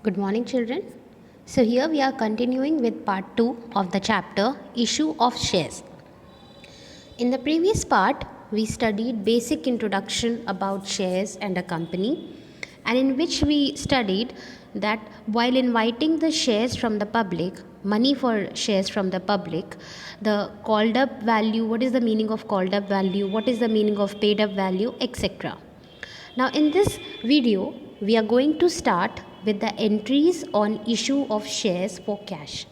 Good morning, children. So, here we are continuing with part 2 of the chapter Issue of Shares. In the previous part, we studied basic introduction about shares and a company, and in which we studied that while inviting the shares from the public, money for shares from the public, the called up value, what is the meaning of called up value, what is the meaning of paid up value, etc. Now, in this video, we are going to start with the entries on issue of shares for cash.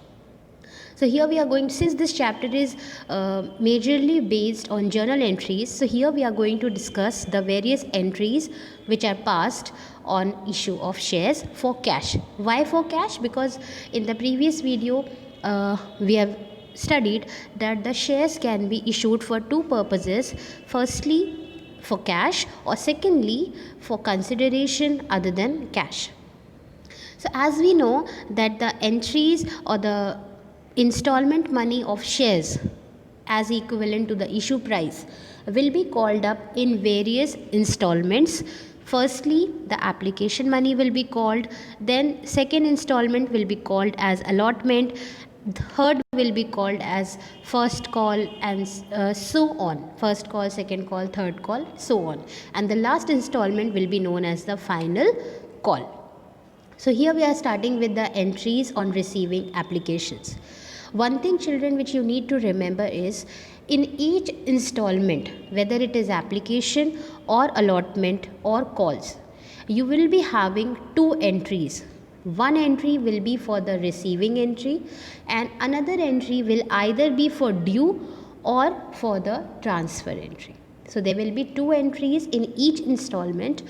So here we are going, since this chapter is majorly based on journal entries, so here we are going to discuss the various entries which are passed on issue of shares for cash. Why for cash? Because in the previous video we have studied that the shares can be issued for two purposes. Firstly, for cash, or secondly, for consideration other than cash. So as we know that the entries or the installment money of shares as equivalent to the issue price will be called up in various installments. Firstly, the application money will be called, then second installment will be called as allotment, third will be called as first call, and so on. First call, second call, third call, so on. And the last installment will be known as the final call. So here we are starting with the entries on receiving applications. One thing, children, which you need to remember is in each installment, whether it is application or allotment or calls, you will be having two entries. One entry will be for the receiving entry and another entry will either be for due or for the transfer entry. So there will be two entries in each installment.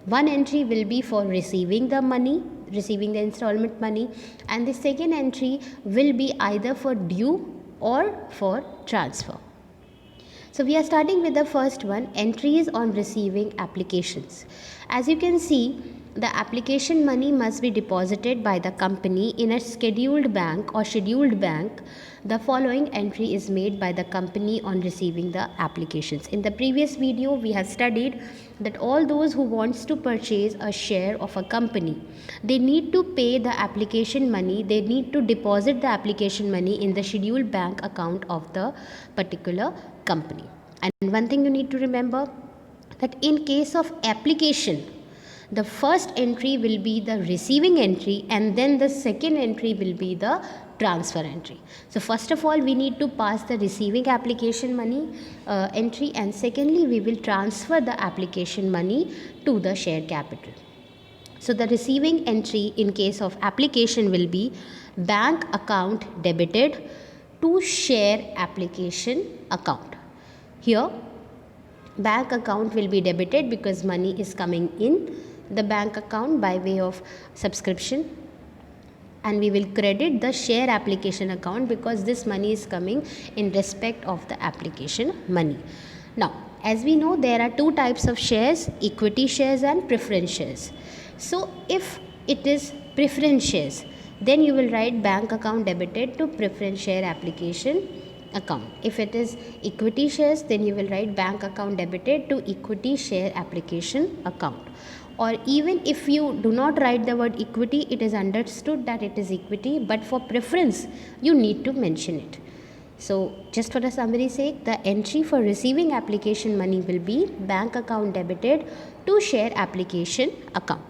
One entry will be for receiving the money, receiving the installment money, and the second entry will be either for due or for transfer. So we are starting with the first one, entries on receiving applications. As you can see, the application money must be deposited by the company in a scheduled bank or scheduled bank. The following entry is made by the company on receiving the applications. In the previous video, we have studied that all those who wants to purchase a share of a company, they need to pay the application money, they need to deposit the application money in the scheduled bank account of the particular company. And one thing you need to remember, that in case of application, the first entry will be the receiving entry and then the second entry will be the transfer entry. So first of all, we need to pass the receiving application money entry, and secondly we will transfer the application money to the share capital. So the receiving entry in case of application will be bank account debited to share application account. Here bank account will be debited because money is coming in the bank account by way of subscription, and we will credit the share application account because this money is coming in respect of the application money. Now, as we know, there are two types of shares, equity shares and preference shares. So if it is preference shares, then you will write bank account debited to preference share application account. If it is equity shares, then you will write bank account debited to equity share application account. Or even if you do not write the word equity, it is understood that it is equity, but for preference you need to mention it. So just for the summary sake, the entry for receiving application money will be bank account debited to share application account.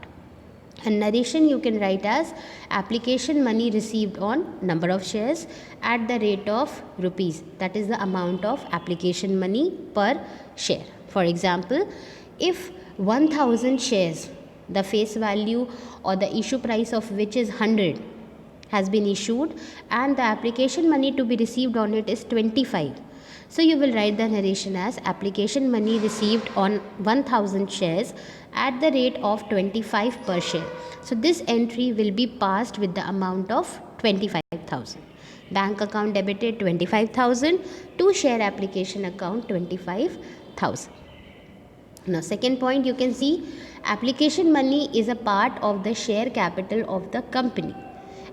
And narration you can write as application money received on number of shares at the rate of rupees. That is the amount of application money per share. For example, if 1000 shares, the face value or the issue price of which is 100 has been issued and the application money to be received on it is 25. So you will write the narration as application money received on 1000 shares at the rate of 25 per share. So this entry will be passed with the amount of 25,000. Bank account debited 25,000 to share application account 25,000. Now second point, you can see application money is a part of the share capital of the company,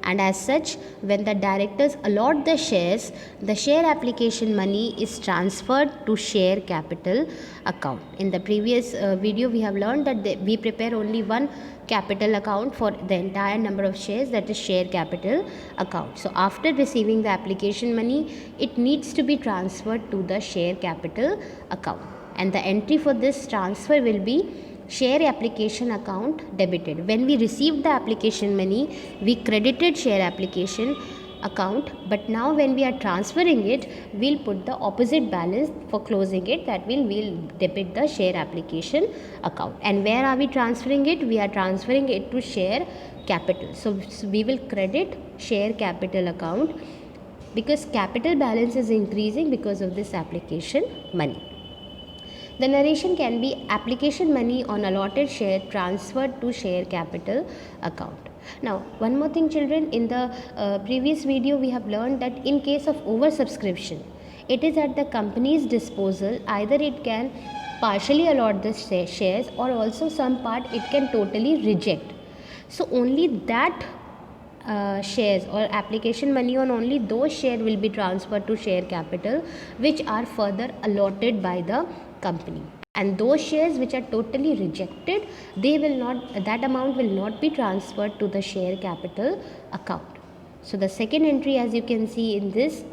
and as such when the directors allot the shares, the share application money is transferred to share capital account. In the previous video we have learned that we prepare only one capital account for the entire number of shares, that is share capital account. So after receiving the application money, it needs to be transferred to the share capital account, and the entry for this transfer will be share application account debited. When we received the application money, we credited share application account, but now when we are transferring it, we'll put the opposite balance for closing it, that we'll debit the share application account. And where are we transferring it? We are transferring it to share capital. So we will credit share capital account because capital balance is increasing because of this application money. The narration can be application money on allotted share transferred to share capital account. Now, one more thing, children, in the previous video we have learned that in case of oversubscription, it is at the company's disposal. Either it can partially allot the shares, or also some part it can totally reject. So only that shares or application money on only those shares will be transferred to share capital which are further allotted by the company, and those shares which are totally rejected, that amount will not be transferred to the share capital account. So the second entry, as you can see in this,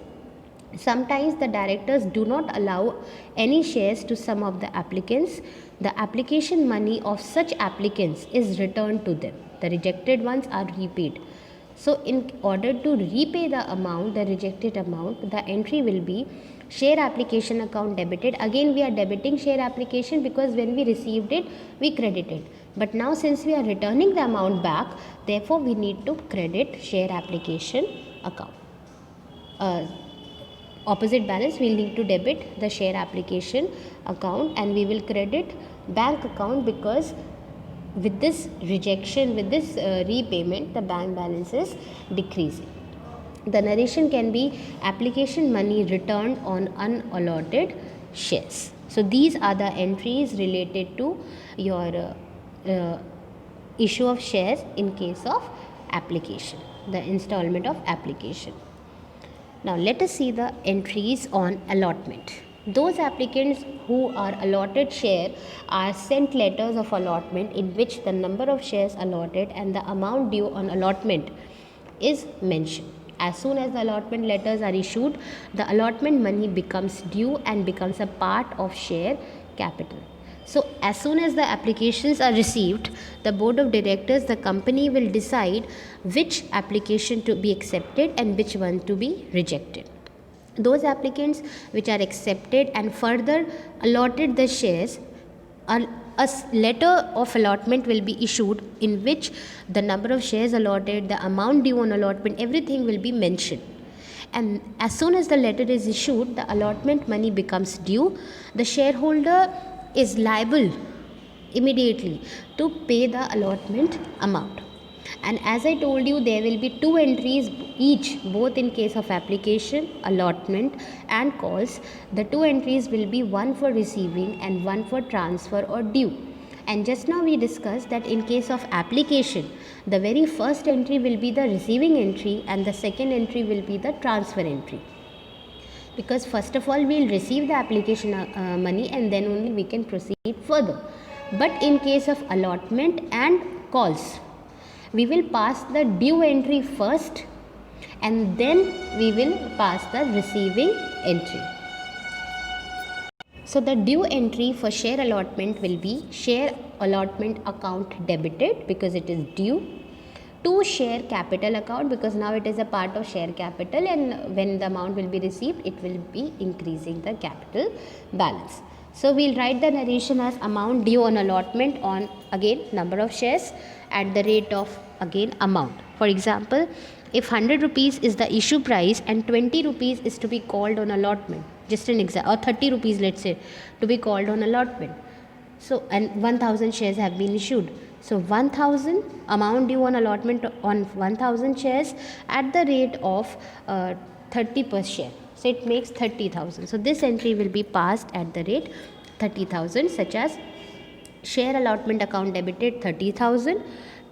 sometimes the directors do not allow any shares to some of the applicants. The application money of such applicants is returned to them. The rejected ones are repaid. So in order to repay the amount, the rejected amount, the entry will be share application account debited. Again we are debiting share application because when we received it, we credited. But now since we are returning the amount back, therefore we need to credit share application account. Opposite balance, we will need to debit the share application account, and we will credit bank account because with this rejection, with this repayment, the bank balance is decreasing. The narration can be application money returned on unallotted shares. So these are the entries related to your issue of shares in case of application, the installment of application. Now let us see the entries on allotment. Those applicants who are allotted share are sent letters of allotment in which the number of shares allotted and the amount due on allotment is mentioned. As soon as the allotment letters are issued, the allotment money becomes due and becomes a part of share capital. So as soon as the applications are received, the board of directors, the company will decide which application to be accepted and which one to be rejected. Those applicants which are accepted and further allotted the shares, a letter of allotment will be issued in which the number of shares allotted, the amount due on allotment, everything will be mentioned. And as soon as the letter is issued, the allotment money becomes due. The shareholder is liable immediately to pay the allotment amount. And as I told you, there will be two entries each, both in case of application, allotment and calls. The two entries will be one for receiving and one for transfer or due. And just now we discussed that in case of application, the very first entry will be the receiving entry and the second entry will be the transfer entry. Because first of all we will receive the application money and then only we can proceed further. But in case of allotment and calls, we will pass the due entry first and then we will pass the receiving entry. So the due entry for share allotment will be share allotment account debited because it is due, to share capital account because now it is a part of share capital, and when the amount will be received, it will be increasing the capital balance. So we'll write the narration as amount due on allotment on again number of shares at the rate of again amount. For example, if 100 rupees is the issue price and 20 rupees is to be called on allotment, just an example, or 30 rupees let's say to be called on allotment. So and 1000 shares have been issued. So 1000 amount due on allotment on 1000 shares at the rate of 30 per share. So it makes 30,000. So this entry will be passed at the rate 30,000, such as share allotment account debited 30,000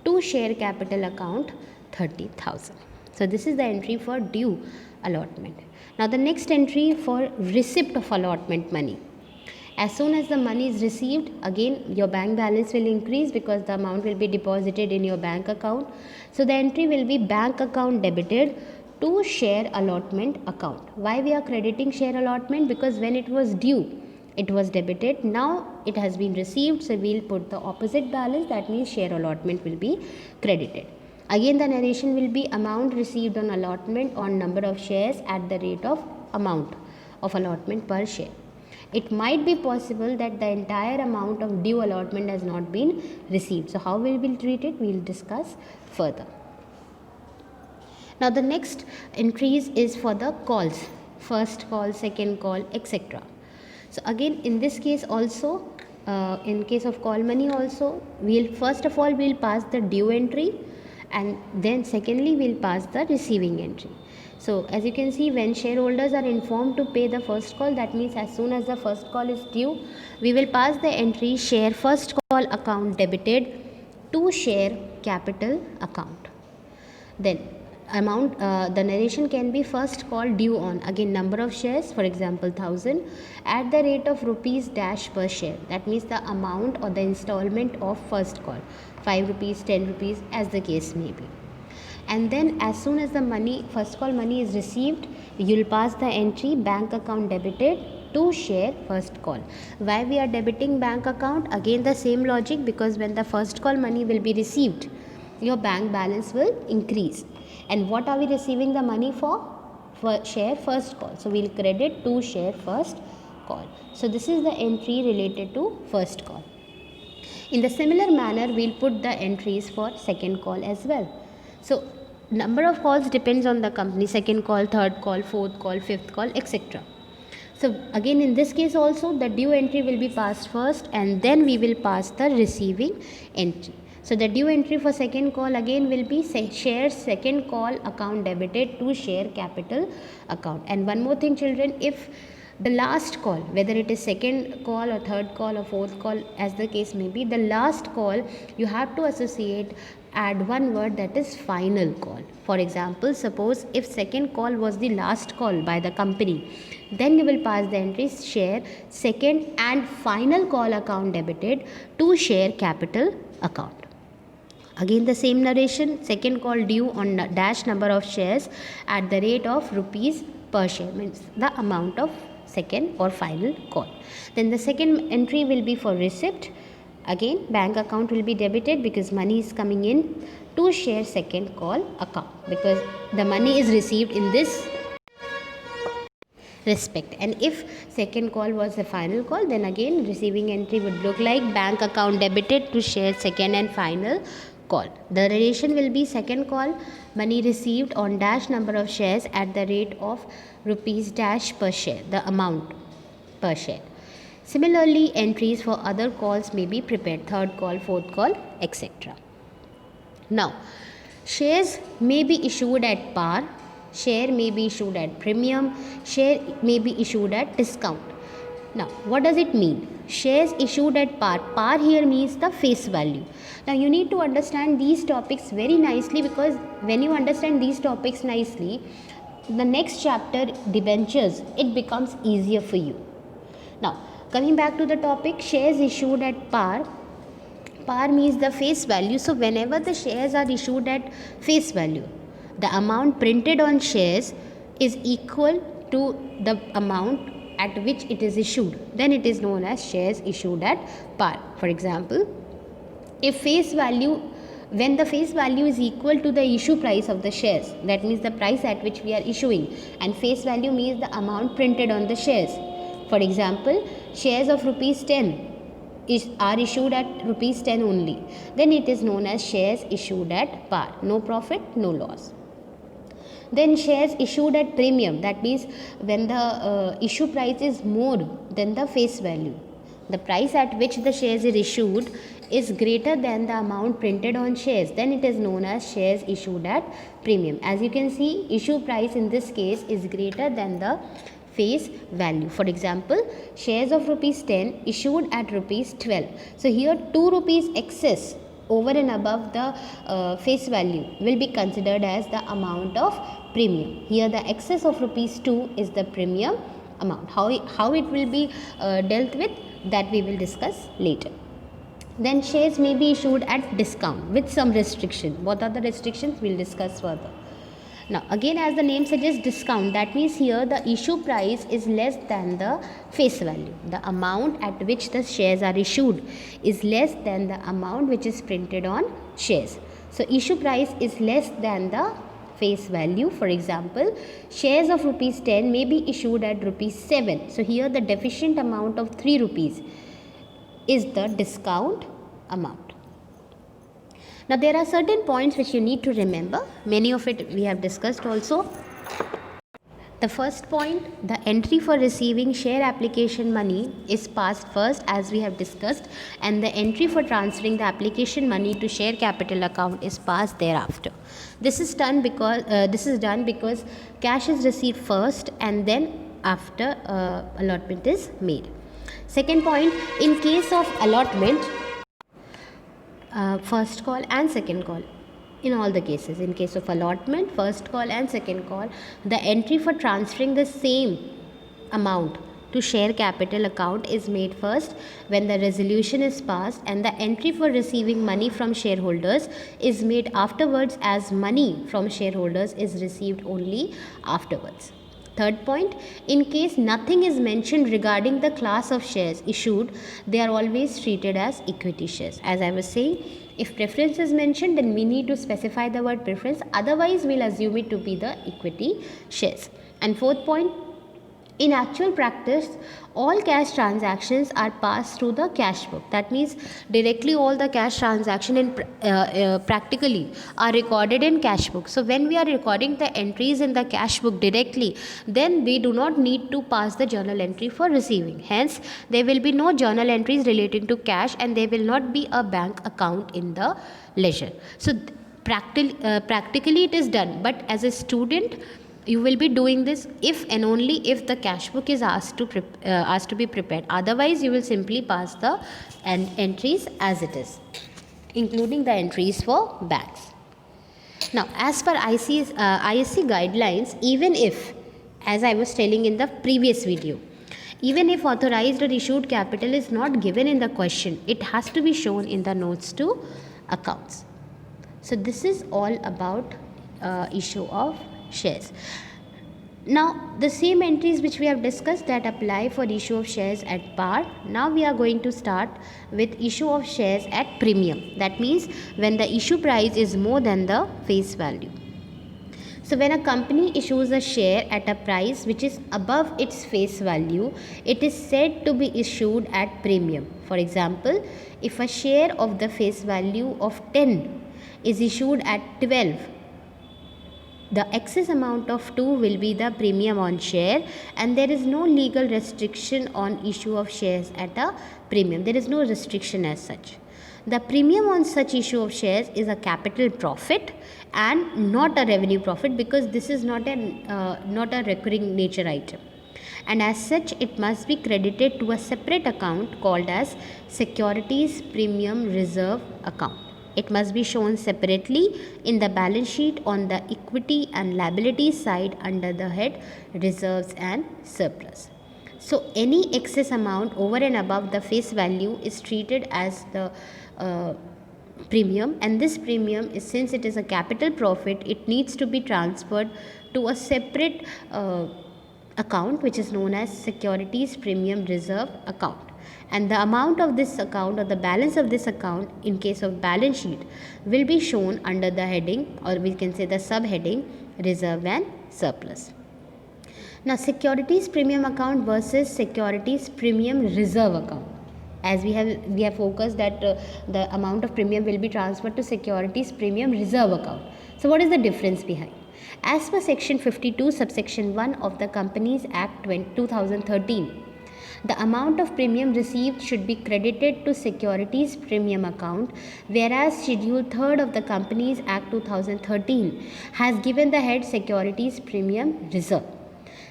to share capital account 30,000. So this is the entry for due allotment. Now the next entry for receipt of allotment money. As soon as the money is received, again your bank balance will increase because the amount will be deposited in your bank account. So the entry will be bank account debited to share allotment account. Why we are crediting share allotment? Because when it was due, it was debited. Now it has been received, so we'll put the opposite balance, that means share allotment will be credited. Again the narration will be amount received on allotment on number of shares at the rate of amount of allotment per share. It might be possible that the entire amount of due allotment has not been received. So how we will treat it, we will discuss further. Now the next entries is for the calls, first call, second call, etc. So again in this case also, in case of call money also, we'll first of all we'll pass the due entry, and then secondly we'll pass the receiving entry. So as you can see, when shareholders are informed to pay the first call, that means as soon as the first call is due, we will pass the entry share first call account debited to share capital account. Then amount, the narration can be first call due on, again number of shares, for example 1000, at the rate of rupees dash per share. That means the amount or the installment of first call, 5 rupees, 10 rupees, as the case may be. And then as soon as the money, first call money is received, you'll pass the entry bank account debited to share first call. Why we are debiting bank account? Again the same logic, because when the first call money will be received, your bank balance will increase. And what are we receiving the money for? For share first call. So we'll credit to share first call. So this is the entry related to first call. In the similar manner, we'll put the entries for second call as well. So number of calls depends on the company, second call, third call, fourth call, fifth call, etc. So again in this case also the due entry will be passed first, and then we will pass the receiving entry. So the due entry for second call again will be share second call account debited to share capital account. And one more thing children, if the last call, whether it is second call or third call or fourth call, as the case may be, the last call you have to associate, add one word, that is final call. For example, suppose if second call was the last call by the company, then you will pass the entries share second and final call account debited to share capital account. Again the same narration, second call due on dash number of shares at the rate of rupees per share, means the amount of second or final call. Then the second entry will be for receipt. Again bank account will be debited because money is coming in to share second call account, because the money is received in this respect. And if second call was the final call, then again receiving entry would look like bank account debited to share second and final call. The relation will be second call money received on dash number of shares at the rate of rupees dash per share, the amount per share. Similarly, entries for other calls may be prepared, third call, fourth call, etc. Now, shares may be issued at par, share may be issued at premium, share may be issued at discount. Now, what does it mean? Shares issued at par. Par here means the face value. Now, you need to understand these topics very nicely, because when you understand these topics nicely, the next chapter, debentures, it becomes easier for you. Now, coming back to the topic, shares issued at par. Par means the face value. So, whenever the shares are issued at face value, the amount printed on shares is equal to the amount at which it is issued. Then it is known as shares issued at par. For example, if face value, when the face value is equal to the issue price of the shares, that means the price at which we are issuing, and face value means the amount printed on the shares. For example, shares of rupees 10 are issued at rupees 10 only, then it is known as shares issued at par, no profit, no loss. Then shares issued at premium, that means when the issue price is more than the face value, the price at which the shares is issued is greater than the amount printed on shares, then it is known as shares issued at premium. As you can see, issue price in this case is greater than the face value. For example, shares of rupees 10 issued at rupees 12. So here 2 rupees excess over and above the face value will be considered as the amount of premium. Here the excess of rupees 2 is the premium amount. How it will be dealt with? that we will discuss later. Then shares may be issued at discount with some restriction. What are the restrictions? We'll discuss further. Now again, as the name suggests, discount, that means here the issue price is less than the face value. The amount at which the shares are issued is less than the amount which is printed on shares. So issue price is less than the face value. For example, shares of rupees 10 may be issued at rupees 7. So here the deficient amount of 3 rupees is the discount amount. Now there are certain points which you need to remember. Many of it we have discussed also. The first point, the entry for receiving share application money is passed first, as we have discussed, and the entry for transferring the application money to share capital account is passed thereafter. This is done because cash is received first and then after allotment is made. Second point, in case of allotment, first call and second call. In all the cases, in case of allotment, first call and second call, the entry for transferring the same amount to share capital account is made first when the resolution is passed, and the entry for receiving money from shareholders is made afterwards, as money from shareholders is received only afterwards. Third point, in case nothing is mentioned regarding the class of shares issued, they are always treated as equity shares. As I was saying, if preference is mentioned, then we need to specify the word preference, otherwise we'll assume it to be the equity shares. And fourth point, in actual practice, all cash transactions are passed through the cash book. That means directly all the cash transactions practically are recorded in cash book. So when we are recording the entries in the cash book directly, then we do not need to pass the journal entry for receiving. Hence, there will be no journal entries relating to cash, and there will not be a bank account in the ledger. So practically it is done, but as a student, you will be doing this if and only if the cash book is asked to be prepared. Otherwise, you will simply pass the entries as it is, including the entries for banks. Now, as per ISC guidelines, even if, as I was telling in the previous video, even if authorized or issued capital is not given in the question, it has to be shown in the notes to accounts. So this is all about issue of shares. Now the same entries which we have discussed that apply for issue of shares at par, now we are going to start with issue of shares at premium. That means when the issue price is more than the face value. So when a company issues a share at a price which is above its face value, it is said to be issued at premium. For example, if a share of the face value of 10 is issued at 12, the excess amount of 2 will be the premium on share, and there is no legal restriction on issue of shares at a premium. There is no restriction as such. The premium on such issue of shares is a capital profit and not a revenue profit, because this is not a recurring nature item, and as such it must be credited to a separate account called as securities premium reserve account. It must be shown separately in the balance sheet on the equity and liability side under the head reserves and surplus. So any excess amount over and above the face value is treated as the premium, and this premium is, since it is a capital profit, it needs to be transferred to a separate account which is known as securities premium reserve account. And the amount of this account, or the balance of this account in case of balance sheet, will be shown under the heading, or we can say the subheading, reserve and surplus. Now securities premium account versus securities premium reserve account. As we have focused that the amount of premium will be transferred to securities premium reserve account. So what is the difference behind? As per section 52 subsection 1 of the Companies Act 2013, the amount of premium received should be credited to securities premium account, whereas Schedule 3rd of the Companies Act 2013 has given the head securities premium reserve.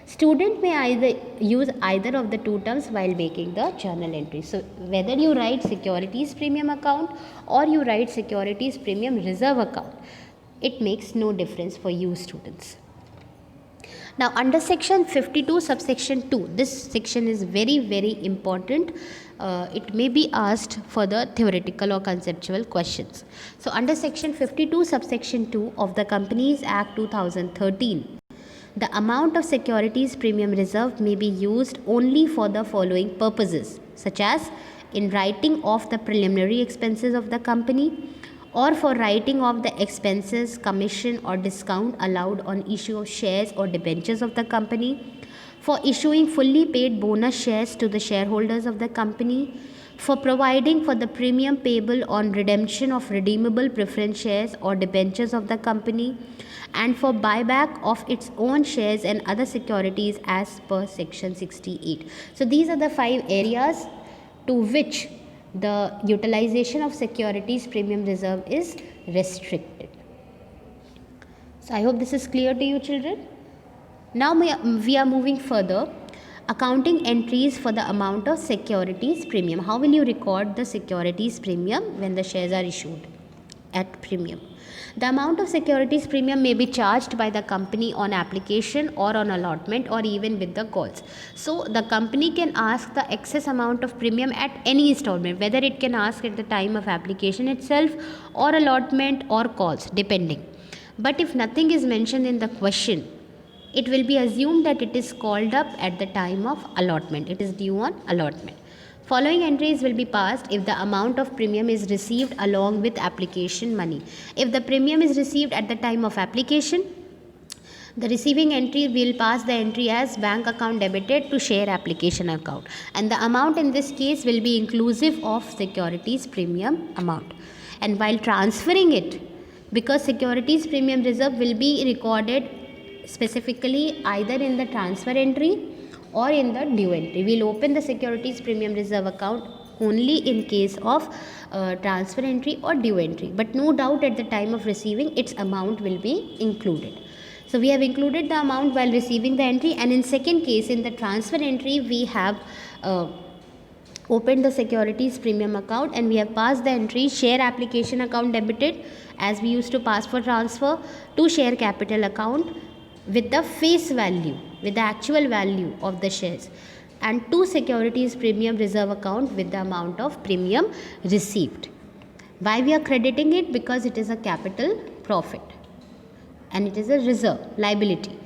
Student may use either of the two terms while making the journal entry. So whether you write securities premium account or you write securities premium reserve account, it makes no difference for you students. Now under section 52 subsection 2, this section is very important. It may be asked for the theoretical or conceptual questions. So under section 52 subsection 2 of the Companies Act 2013, the amount of securities premium reserve may be used only for the following purposes, such as in writing off the preliminary expenses of the company, or for writing off the expenses, commission or discount allowed on issue of shares or debentures of the company, for issuing fully paid bonus shares to the shareholders of the company, for providing for the premium payable on redemption of redeemable preference shares or debentures of the company, and for buyback of its own shares and other securities as per section 68. So these are the 5 areas to which the utilization of securities premium reserve is restricted. So I hope this is clear to you, children. Now we are moving further. Accounting entries for the amount of securities premium. How will you record the securities premium when the shares are issued at premium? The amount of securities premium may be charged by the company on application or on allotment or even with the calls. So the company can ask the excess amount of premium at any installment, whether it can ask at the time of application itself or allotment or calls, depending. But if nothing is mentioned in the question, it will be assumed that it is called up at the time of allotment. It is due on allotment. Following entries will be passed if the amount of premium is received along with application money. If the premium is received at the time of application, the receiving entry will pass the entry as bank account debited to share application account, and the amount in this case will be inclusive of securities premium amount. And while transferring it, because securities premium reserve will be recorded specifically either in the transfer entry or in the due entry. We will open the securities premium reserve account only in case of transfer entry or due entry, but no doubt at the time of receiving its amount will be included. So we have included the amount while receiving the entry, and in second case, in the transfer entry, we have opened the securities premium account and we have passed the entry share application account debited, as we used to pass for transfer, to share capital account with the face value, with the actual value of the shares, and to securities premium reserve account with the amount of premium received. Why we are crediting it? Because it is a capital profit and it is a reserve liability.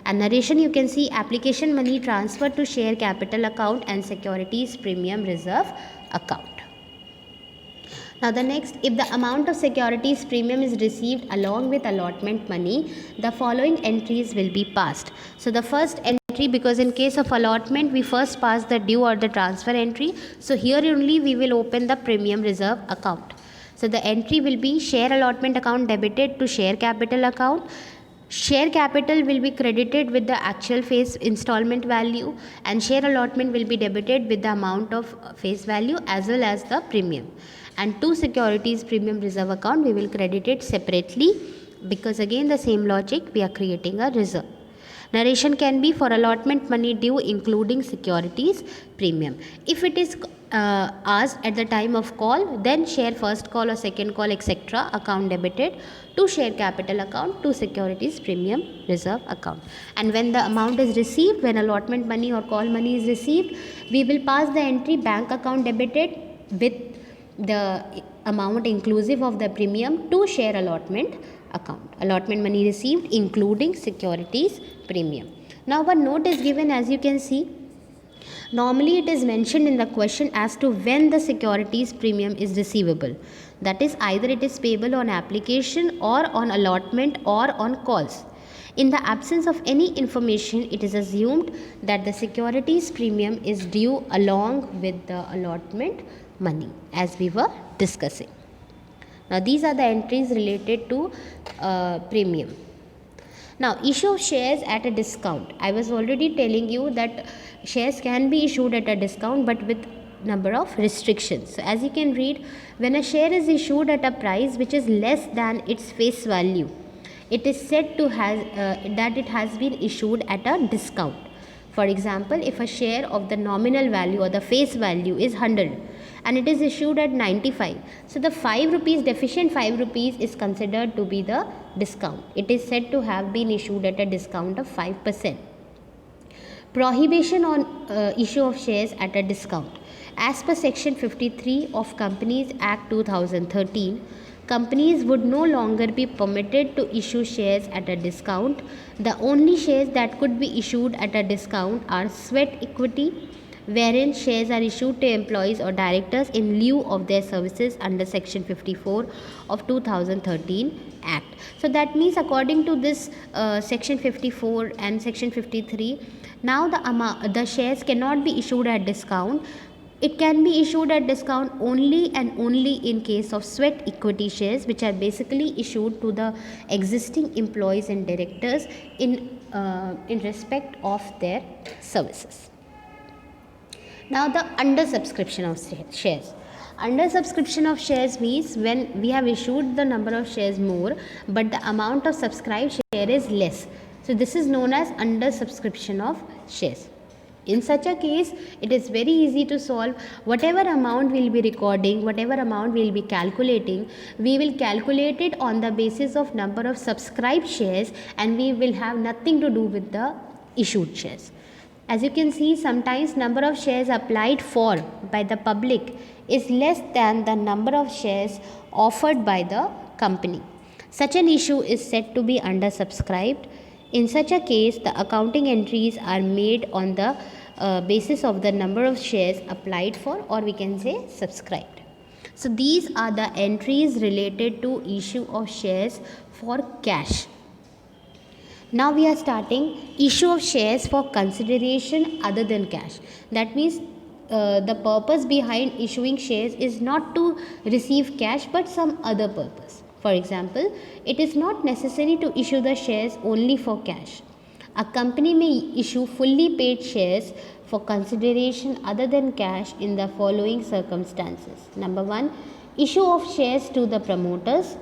And narration, you can see application money transferred to share capital account and securities premium reserve account. Now the next, if the amount of securities premium is received along with allotment money, the following entries will be passed. So the first entry, because in case of allotment we first pass the due or the transfer entry, so here only we will open the premium reserve account. So the entry will be share allotment account debited to share capital account. Share capital will be credited with the actual face installment value, and share allotment will be debited with the amount of face value as well as the premium. And to securities premium reserve account we will credit it separately, because again the same logic, we are creating a reserve. Narration can be for allotment money due including securities premium. If it is asked at the time of call, then share first call or second call etc. account debited to share capital account to securities premium reserve account. And when the amount is received, when allotment money or call money is received, we will pass the entry bank account debited with the amount inclusive of the premium to share allotment account. Allotment money received including securities premium. Now one note is given, as you can see. Normally it is mentioned in the question as to when the securities premium is receivable. That is, either it is payable on application or on allotment or on calls. In the absence of any information, it is assumed that the securities premium is due along with the allotment money, as we were discussing. Now these are the entries related to premium. Now issue of shares at a discount. I was already telling you that shares can be issued at a discount, but with number of restrictions. So as you can read, when a share is issued at a price which is less than its face value, it is said to have that it has been issued at a discount. For example, if a share of the nominal value or the face value is 100 and it is issued at 95, so the 5 rupees, deficient 5 rupees is considered to be the discount. It is said to have been issued at a discount of 5%. Prohibition on issue of shares at a discount. As per Section 53 of Companies Act 2013, companies would no longer be permitted to issue shares at a discount. The only shares that could be issued at a discount are sweat equity, wherein shares are issued to employees or directors in lieu of their services under Section 54 of 2013 Act. So that means, according to this Section 54 and Section 53, now the shares cannot be issued at discount. It can be issued at discount only and only in case of sweat equity shares, which are basically issued to the existing employees and directors in respect of their services. Now, the undersubscription of shares. Undersubscription of shares means when we have issued the number of shares more, but the amount of subscribed share is less. So this is known as undersubscription of shares. In such a case, it is very easy to solve. Whatever amount we will be recording, whatever amount we will be calculating, we will calculate it on the basis of number of subscribed shares, and we will have nothing to do with the issued shares. As you can see, sometimes number of shares applied for by the public is less than the number of shares offered by the company. Such an issue is said to be undersubscribed. In such a case, the accounting entries are made on the basis of the number of shares applied for, or we can say subscribed. So these are the entries related to issue of shares for cash. Now we are starting issue of shares for consideration other than cash. That means the purpose behind issuing shares is not to receive cash but some other purpose. For example, it is not necessary to issue the shares only for cash. A company may issue fully paid shares for consideration other than cash in the following circumstances. Number 1, issue of shares to the promoters.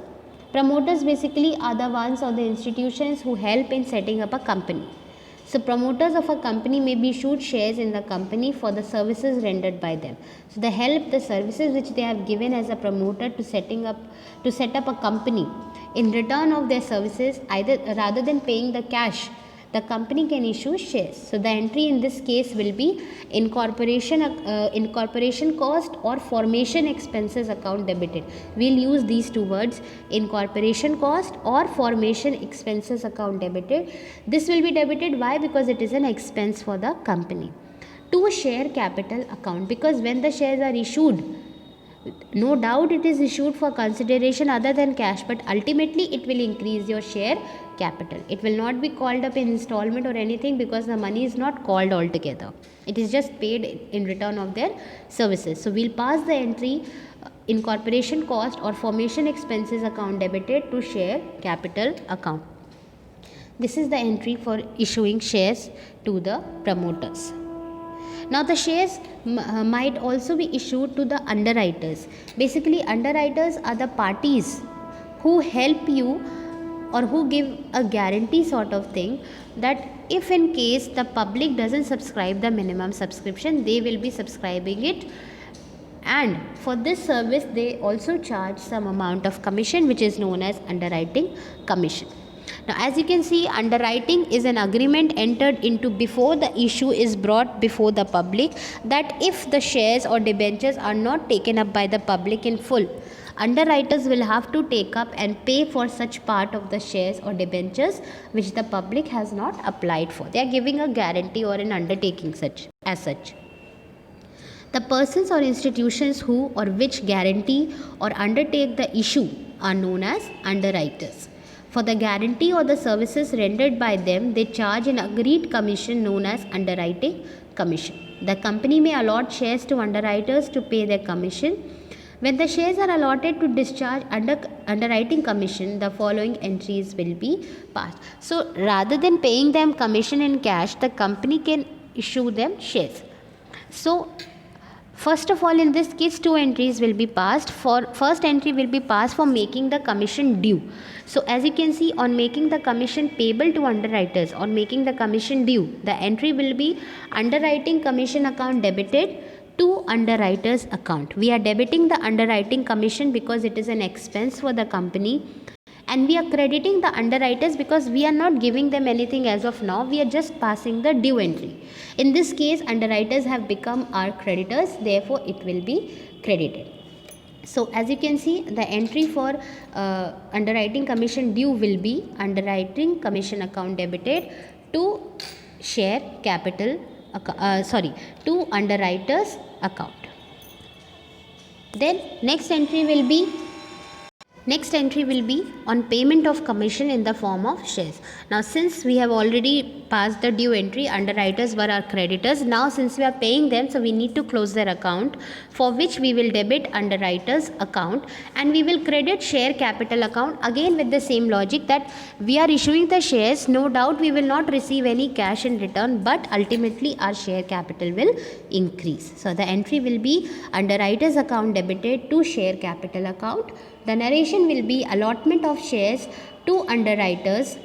Promoters basically are the ones or the institutions who help in setting up a company. So promoters of a company may be issued shares in the company for the services rendered by them. So the help, the services which they have given as a promoter to set up a company, in return of their services, either rather than paying the cash, the company can issue shares. So the entry in this case will be incorporation cost or formation expenses account debited. We'll use these two words, incorporation cost or formation expenses account debited. This will be debited. Why? Because it is an expense for the company. To share capital account, because when the shares are issued, no doubt it is issued for consideration other than cash, but ultimately it will increase your share capital. It will not be called up in installment or anything, because the money is not called altogether. It is just paid in return of their services. So we'll pass the entry incorporation cost or formation expenses account debited to share capital account. This is the entry for issuing shares to the promoters. Now the shares might also be issued to the underwriters. Basically, underwriters are the parties who help you or who give a guarantee sort of thing, that if in case the public doesn't subscribe the minimum subscription, they will be subscribing it, and for this service they also charge some amount of commission, which is known as underwriting commission. Now, as you can see, underwriting is an agreement entered into before the issue is brought before the public, that if the shares or debentures are not taken up by the public in full, underwriters will have to take up and pay for such part of the shares or debentures which the public has not applied for. They are giving a guarantee or an undertaking as such. The persons or institutions who or which guarantee or undertake the issue are known as underwriters. For the guarantee or the services rendered by them, they charge an agreed commission known as underwriting commission. The company may allot shares to underwriters to pay their commission. When the shares are allotted to discharge underwriting commission, the following entries will be passed. So rather than paying them commission in cash, the company can issue them shares. So first of all, in this case, two entries will be passed. For first entry will be passed for making the commission due. So as you can see, on making the commission payable to underwriters or making the commission due, the entry will be underwriting commission account debited to underwriters account. We are debiting the underwriting commission because it is an expense for the company, and we are crediting the underwriters because we are not giving them anything as of now, we are just passing the due entry. In this case, underwriters have become our creditors, therefore it will be credited. So as you can see, the entry for underwriting commission due will be underwriting commission account debited to share capital to underwriters account. Then next entry will be on payment of commission in the form of shares. Now since we have already passed the due entry, underwriters were our creditors. Now since we are paying them, so we need to close their account, for which we will debit underwriters account and we will credit share capital account, again with the same logic that we are issuing the shares. No doubt we will not receive any cash in return, but ultimately our share capital will increase. So the entry will be underwriters account debited to share capital account. The narration will be allotment of shares to underwriters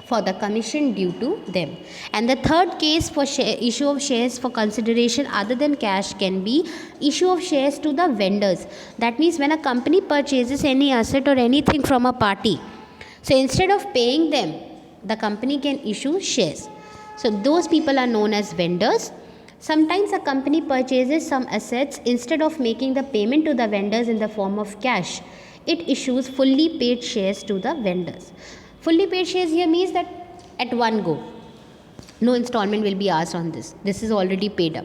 for the commission due to them. And the third case for issue of shares for consideration other than cash can be issue of shares to the vendors. That means when a company purchases any asset or anything from a party, so instead of paying them, the company can issue shares. So those people are known as vendors. Sometimes a company purchases some assets, instead of making the payment to the vendors in the form of cash, it issues fully paid shares to the vendors. Fully paid shares here means that at one go, no installment will be asked on this. This is already paid up.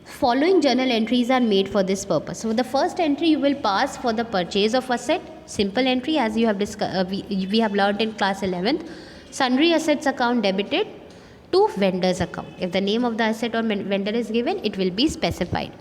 Following journal entries are made for this purpose. So the first entry you will pass for the purchase of asset, simple entry as you have we have learned in class 11th. Sundry assets account debited to vendors account. If the name of the asset or vendor is given, it will be specified.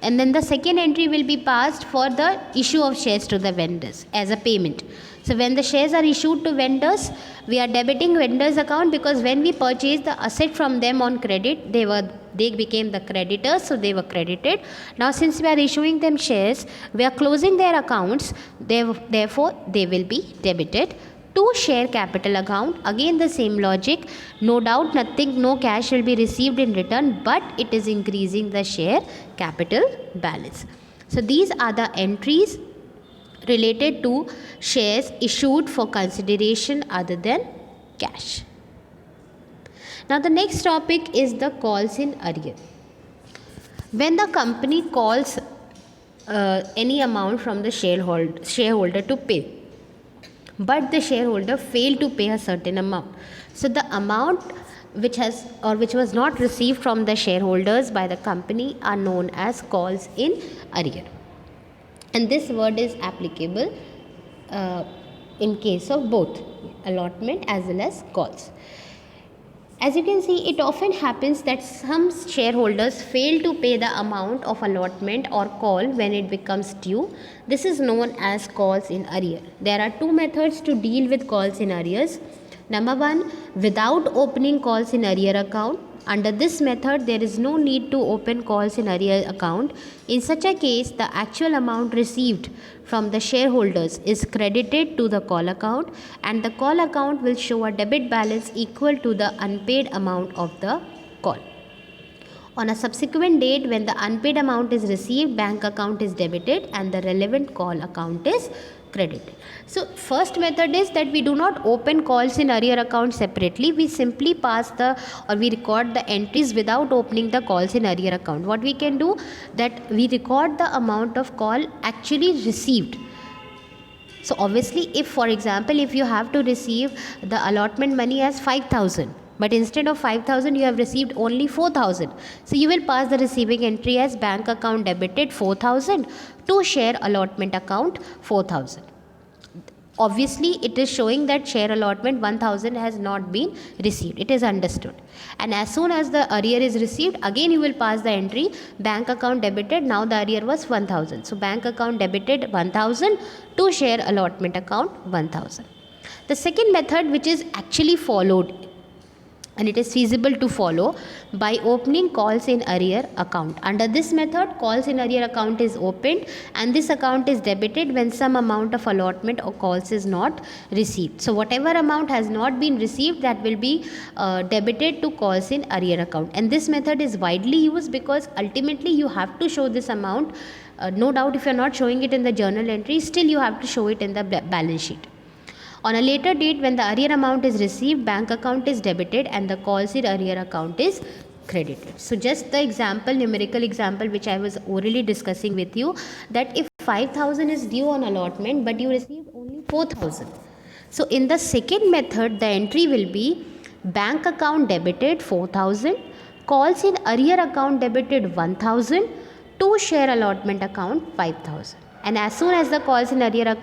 And then the second entry will be passed for the issue of shares to the vendors as a payment. So when the shares are issued to vendors, we are debiting vendors account because when we purchased the asset from them on credit, they became the creditors, so they were credited. Now since we are issuing them shares, we are closing their accounts, therefore they will be debited to share capital account. Again the same logic, no doubt no cash will be received in return, but it is increasing the share capital balance. So these are the entries related to shares issued for consideration other than cash. Now the next topic is the calls in arrear. When the company calls any amount from the shareholder to pay, but the shareholder failed to pay a certain amount, so the amount which was not received from the shareholders by the company are known as calls in arrear. And this word is applicable in case of both allotment as well as calls. As you can see, it often happens that some shareholders fail to pay the amount of allotment or call when it becomes due. This is known as calls in arrear. There are two methods to deal with calls in arrears. Number one, without opening calls in arrear account. Under this method, there is no need to open calls in arrear account. In such a case, the actual amount received from the shareholders is credited to the call account, and the call account will show a debit balance equal to the unpaid amount of the call. On a subsequent date, when the unpaid amount is received, bank account is debited and the relevant call account is credited. So first method is that we do not open calls in arrear account separately. We simply we record the entries without opening the calls in arrear account. What we can do, that we record the amount of call actually received. So obviously, if for example, if you have to receive the allotment money as 5,000, but instead of 5,000 you have received only 4,000, so you will pass the receiving entry as bank account debited 4,000 to share allotment account 4,000. Obviously it is showing that share allotment 1,000 has not been received. It is understood. And as soon as the arrear is received, again you will pass the entry bank account debited. Now the arrear was 1,000, so bank account debited 1,000 to share allotment account 1,000. The second method, which is actually followed and it is feasible to follow, by opening calls in arrear account. Under this method, calls in arrear account is opened and this account is debited when some amount of allotment or calls is not received. So whatever amount has not been received, that will be debited to calls in arrear account. And this method is widely used because ultimately you have to show this amount. No doubt if you are not showing it in the journal entry, still you have to show it in the balance sheet. On a later date, when the arrear amount is received, bank account is debited and the calls in arrear account is credited. So just the example, numerical example which I was orally discussing with you, that if 5,000 is due on allotment but you received only 4,000. So in the second method, the entry will be bank account debited 4,000, calls in arrear account debited 1,000, to share allotment account 5,000. And as soon as the calls in arrear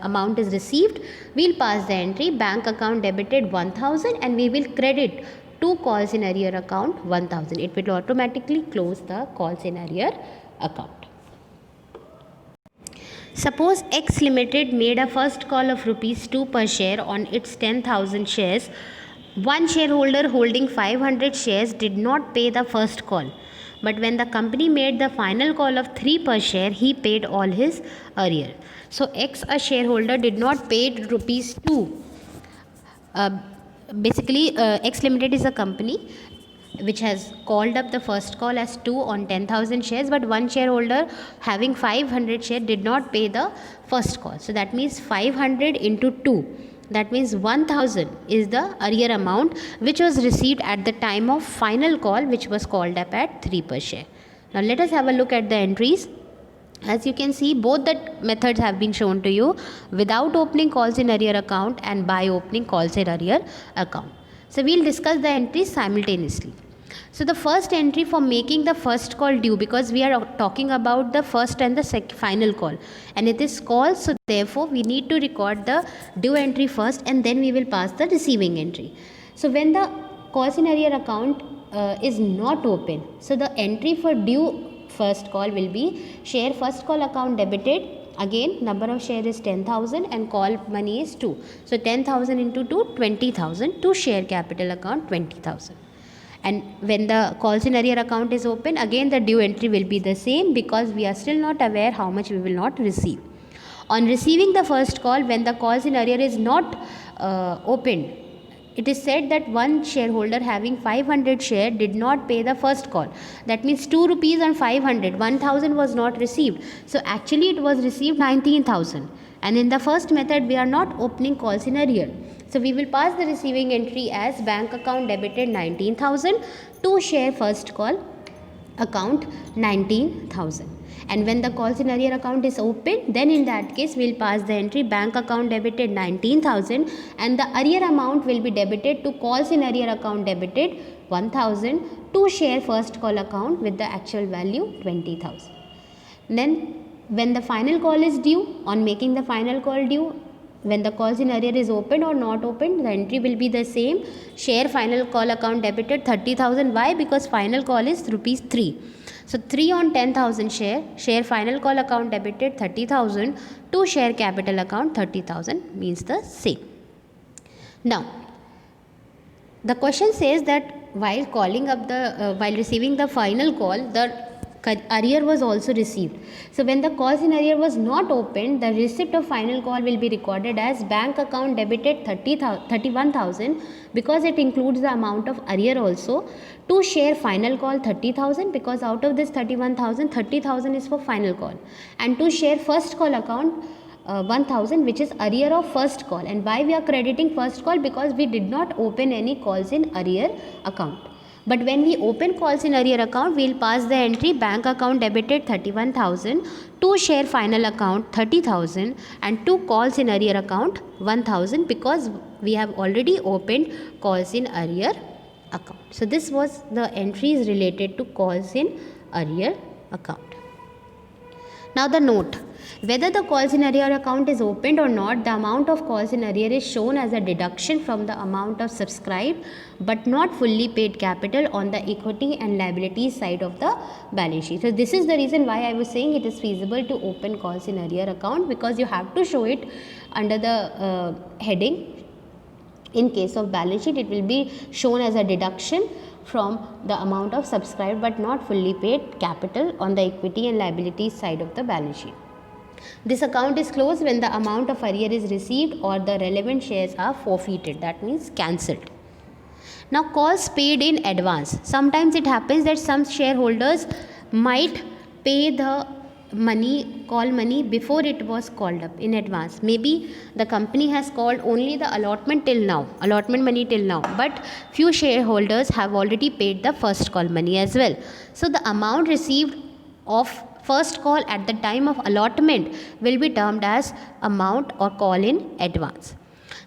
amount is received, we'll pass the entry bank account debited 1,000 and we will credit to calls in arrear account 1,000. It will automatically close the calls in arrear account. Suppose X Limited made a first call of rupees 2 per share on its 10,000 shares. One shareholder holding 500 shares did not pay the first call. But when the company made the final call of 3 per share, he paid all his arrear. So X, a shareholder, did not pay rupees 2. X Limited is a company which has called up the first call as 2 on 10,000 shares, but one shareholder having 500 shares did not pay the first call. So that means 500 into 2. That means 1,000 is the arrear amount which was received at the time of final call, which was called up at 3 per share. Now let us have a look at the entries. As you can see, both the methods have been shown to you, without opening calls in arrear account and by opening calls in arrear account. So we'll discuss the entries simultaneously. So the first entry for making the first call due, because we are talking about the first and the final call, and it is call, so therefore we need to record the due entry first and then we will pass the receiving entry. So when the calls in arrear account is not open, so the entry for due first call will be share first call account debited. Again, number of share is 10,000 and call money is 2. So 10,000 into 2, 20,000, to share capital account 20,000. And when the calls in arrear account is open, again the due entry will be the same, because we are still not aware how much we will not receive. On receiving the first call, when the calls in arrear is not opened, it is said that one shareholder having 500 share did not pay the first call. That means 2 rupees and 500, 1,000 was not received. So actually it was received 19,000. And in the first method, we are not opening calls in arrear. So we will pass the receiving entry as bank account debited 19,000 to share first call account 19,000. And when the calls in arrear account is open, then in that case we will pass the entry bank account debited 19,000 and the arrear amount will be debited to calls in arrear account debited 1,000 to share first call account with the actual value 20,000. Then when the final call is due, on making the final call due, when the calls in arrear is open or not open, the entry will be the same. Share final call account debited 30,000. Why? Because final call is rupees 3. So 3 on 10,000 share final call account debited 30,000 to share capital account 30,000 means the same. Now, the question says that while calling up while receiving the final call, the arrear was also received. So when the calls in arrear was not opened, the receipt of final call will be recorded as bank account debited 31,000, because it includes the amount of arrear also, to share final call 30,000, because out of this 31,000, 30,000 is for final call, and to share first call account 1,000, which is arrear of first call. And why we are crediting first call? Because we did not open any calls in arrear account. But when we open calls in arrear account, we will pass the entry bank account debited 31,000 to share final account 30,000 and to calls in arrear account 1,000, because we have already opened calls in arrear account. So this was the entries related to calls in arrear account. Now the note. Whether the calls in arrear account is opened or not, the amount of calls in arrear is shown as a deduction from the amount of subscribed but not fully paid capital on the equity and liabilities side of the balance sheet. So this is the reason why I was saying it is feasible to open calls in arrear account, because you have to show it under the heading. In case of balance sheet, it will be shown as a deduction from the amount of subscribed but not fully paid capital on the equity and liabilities side of the balance sheet. This account is closed when the amount of arrear is received or the relevant shares are forfeited, that means cancelled. Now calls paid in advance. Sometimes it happens that some shareholders might pay the call money before it was called up in advance. Maybe the company has called only the allotment money till now, but few shareholders have already paid the first call money as well. So the amount received of first call at the time of allotment will be termed as amount or call in advance.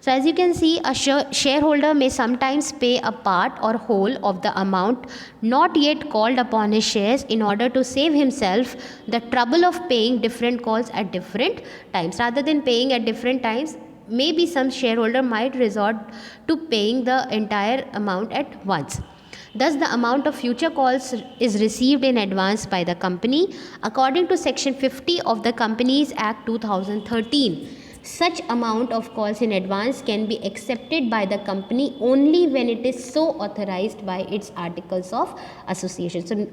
So as you can see, a shareholder may sometimes pay a part or whole of the amount not yet called upon his shares in order to save himself the trouble of paying different calls at different times. Rather than paying at different times, maybe some shareholder might resort to paying the entire amount at once. Thus, the amount of future calls is received in advance by the company according to Section 50 of the Companies Act 2013. Such amount of calls in advance can be accepted by the company only when it is so authorized by its articles of association. So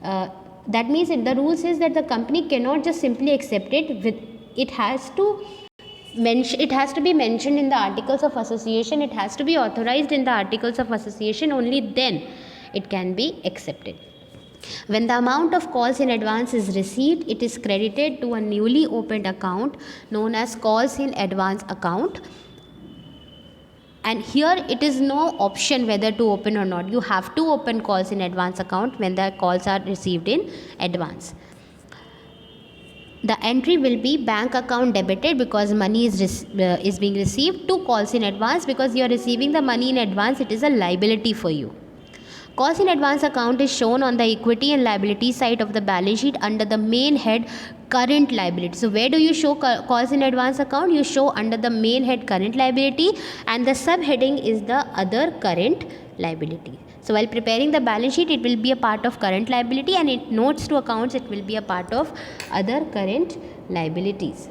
that means the rule says that the company cannot just simply accept it. It has to be mentioned in the articles of association. It has to be authorized in the articles of association. Only then it can be accepted. When the amount of calls in advance is received, it is credited to a newly opened account known as calls in advance account. And here it is no option whether to open or not. You have to open calls in advance account when the calls are received in advance. The entry will be bank account debited because money is being received, to calls in advance because you are receiving the money in advance. It is a liability for you. Calls in advance account is shown on the equity and liability side of the balance sheet under the main head current liability. So where do you show calls in advance account? You show under the main head current liability, and the subheading is the other current liability. So while preparing the balance sheet, it will be a part of current liability, and in notes to accounts it will be a part of other current liabilities.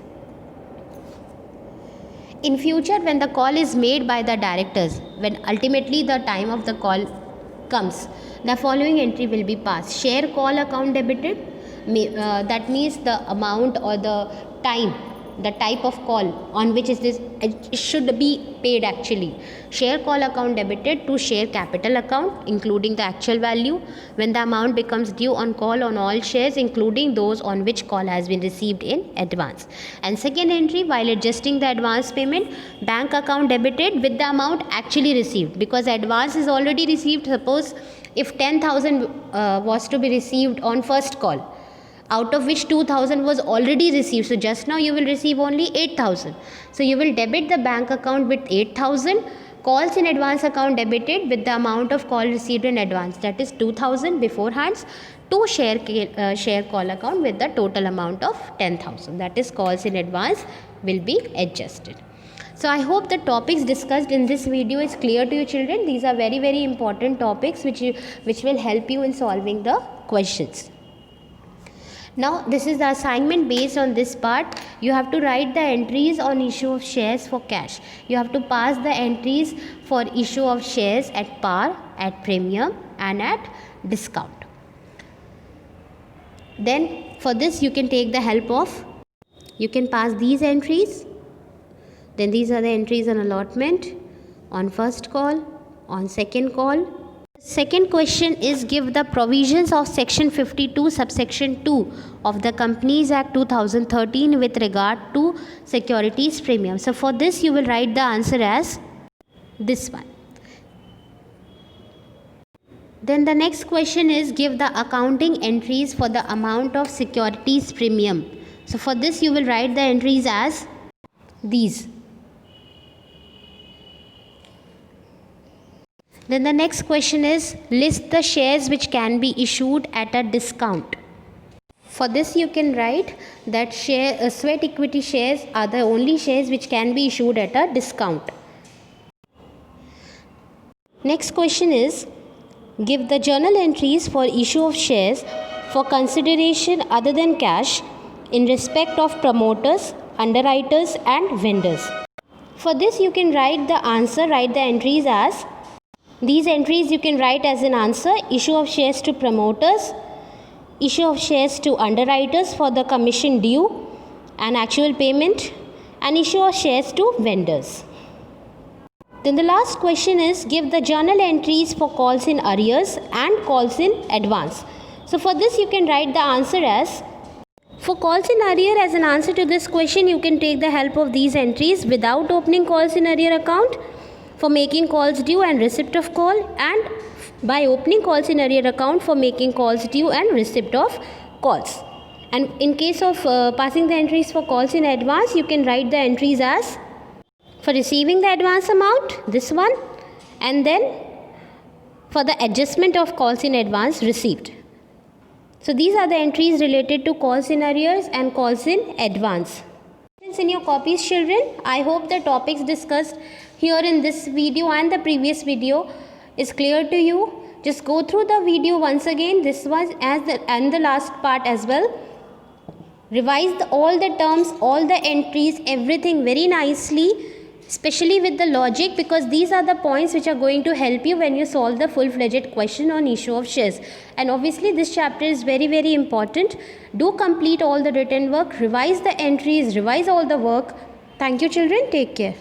In future, when the call is made by the directors, when ultimately the time of the call comes, the following entry will be passed. Share call account debited, that means the amount or the time, the type of call on which is this, it should be paid actually. Share call account debited to share capital account including the actual value when the amount becomes due on call on all shares including those on which call has been received in advance. And second entry, while adjusting the advance payment, bank account debited with the amount actually received, because advance is already received. Suppose if 10,000 was to be received on first call, out of which 2,000 was already received. So just now you will receive only 8,000. So you will debit the bank account with 8,000. Calls in advance account debited with the amount of call received in advance, that is 2,000 beforehand, to share call account with the total amount of 10,000. That is calls in advance will be adjusted. So I hope the topics discussed in this video is clear to you children. These are very, very important topics which will help you in solving the questions. Now this is the assignment. Based on this part, you have to write the entries on issue of shares for cash. You have to pass the entries for issue of shares at par, at premium and at discount. Then for this you can take the help of, you can pass these entries. Then these are the entries on allotment, on first call, on second call. Second question is, give the provisions of section 52 subsection 2 of the Companies Act 2013 with regard to securities premium. So for this you will write the answer as this one. Then the next question is, give the accounting entries for the amount of securities premium. So for this you will write the entries as these. Then the next question is, list the shares which can be issued at a discount. For this you can write that sweat equity shares are the only shares which can be issued at a discount. Next question is, give the journal entries for issue of shares for consideration other than cash in respect of promoters, underwriters and vendors. For this you can write the answer, write the entries as, these entries you can write as an answer: issue of shares to promoters, issue of shares to underwriters for the commission due and actual payment, and issue of shares to vendors. Then the last question is, give the journal entries for calls in arrears and calls in advance. So for this you can write the answer as, For calls in arrear, as an answer to this question, you can take the help of these entries without opening calls in arrear account, for making calls due and receipt of call, and by opening calls in arrear account for making calls due and receipt of calls. And in case of passing the entries for calls in advance, you can write the entries as for receiving the advance amount, this one, and then for the adjustment of calls in advance received. So these are the entries related to calls in arrears and calls in advance. In your copies, children, I hope the topics discussed here in this video and the previous video is clear to you. Just go through the video once again. This was and the last part as well. Revise all the terms, all the entries, everything very nicely, especially with the logic, because these are the points which are going to help you when you solve the full-fledged question on issue of shares. And obviously this chapter is very, very important. Do complete all the written work, revise the entries, revise all the work. Thank you, children. Take care.